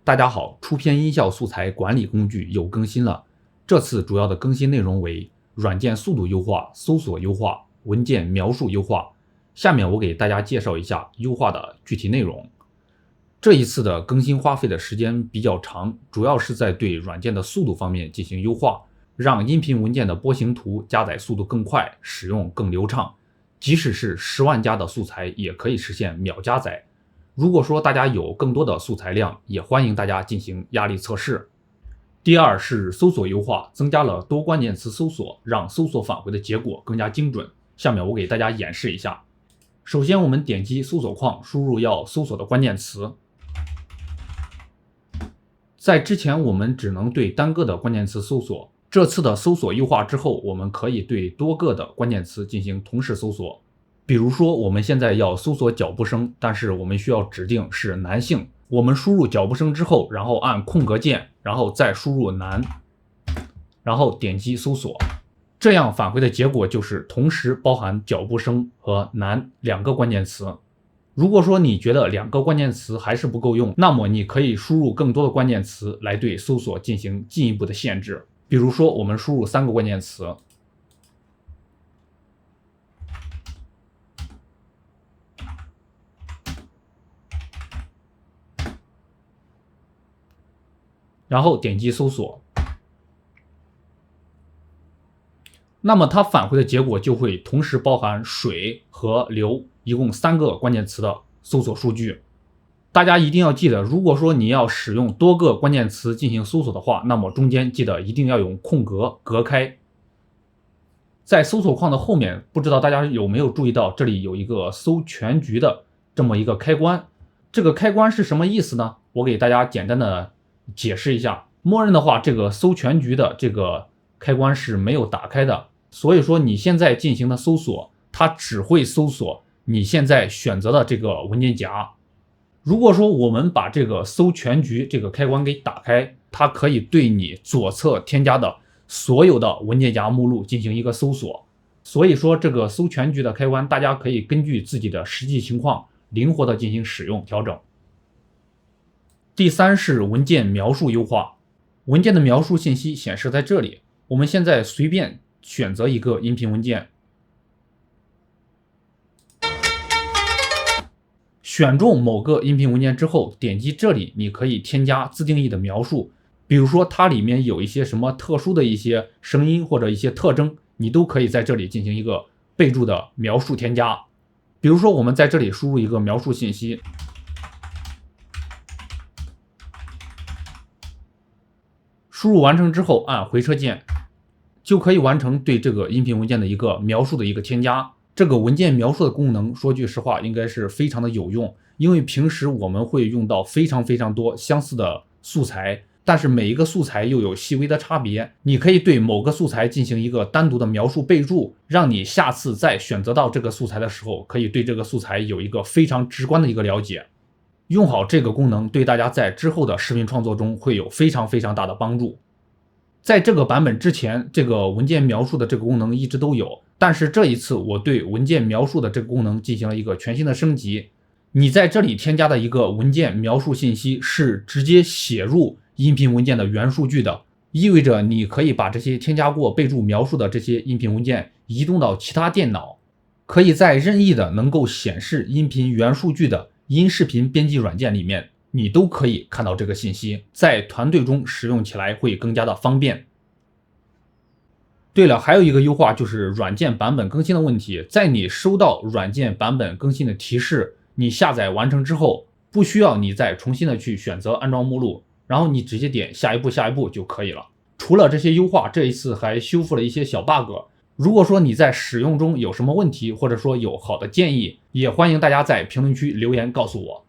大家好，出片音效素材管理工具又更新了。这次主要的更新内容为软件速度优化、搜索优化、文件描述优化。下面我给大家介绍一下优化的具体内容。这一次的更新花费的时间比较长，主要是在对软件的速度方面进行优化，让音频文件的波形图加载速度更快，使用更流畅。即使是10万加的素材也可以实现秒加载。如果说大家有更多的素材量，也欢迎大家进行压力测试。第二是搜索优化，增加了多关键词搜索，让搜索返回的结果更加精准。下面我给大家演示一下。首先我们点击搜索框，输入要搜索的关键词。在之前我们只能对单个的关键词搜索，这次的搜索优化之后，我们可以对多个的关键词进行同时搜索。比如说我们现在要搜索脚步声，但是我们需要指定是男性，我们输入脚步声之后，然后按空格键，然后再输入男，然后点击搜索，这样返回的结果就是同时包含脚步声和男两个关键词。如果说你觉得两个关键词还是不够用，那么你可以输入更多的关键词来对搜索进行进一步的限制。比如说我们输入3个关键词，然后点击搜索，那么它返回的结果就会同时包含水和流一共3个关键词的搜索数据。大家一定要记得，如果说你要使用多个关键词进行搜索的话，那么中间记得一定要用空格隔开。在搜索框的后面，不知道大家有没有注意到，这里有一个搜全局的这么一个开关。这个开关是什么意思呢？我给大家简单的解释一下。默认的话，这个搜全局的这个开关是没有打开的，所以说你现在进行的搜索，它只会搜索你现在选择的这个文件夹。如果说我们把这个搜全局这个开关给打开，它可以对你左侧添加的所有的文件夹目录进行一个搜索。所以说这个搜全局的开关，大家可以根据自己的实际情况灵活的进行使用调整。第三是文件描述优化，文件的描述信息显示在这里。我们现在随便选择一个音频文件，选中某个音频文件之后，点击这里，你可以添加自定义的描述。比如说它里面有一些什么特殊的一些声音或者一些特征，你都可以在这里进行一个备注的描述添加。比如说我们在这里输入一个描述信息，输入完成之后按回车键，就可以完成对这个音频文件的一个描述的一个添加。这个文件描述的功能，说句实话应该是非常的有用，因为平时我们会用到非常多相似的素材，但是每一个素材又有细微的差别。你可以对某个素材进行一个单独的描述备注，让你下次再选择到这个素材的时候，可以对这个素材有一个非常直观的一个了解。用好这个功能，对大家在之后的视频创作中会有非常大的帮助。在这个版本之前，这个文件描述的这个功能一直都有，但是这一次我对文件描述的这个功能进行了一个全新的升级。你在这里添加的一个文件描述信息是直接写入音频文件的原数据的，意味着你可以把这些添加过备注描述的这些音频文件移动到其他电脑，可以在任意的能够显示音频原数据的音视频编辑软件里面，你都可以看到这个信息，在团队中使用起来会更加的方便。对了，还有一个优化就是软件版本更新的问题。在你收到软件版本更新的提示，你下载完成之后，不需要你再重新的去选择安装目录，然后你直接点下一步就可以了。除了这些优化，这一次还修复了一些小 bug。如果说你在使用中有什么问题，或者说有好的建议，也欢迎大家在评论区留言告诉我。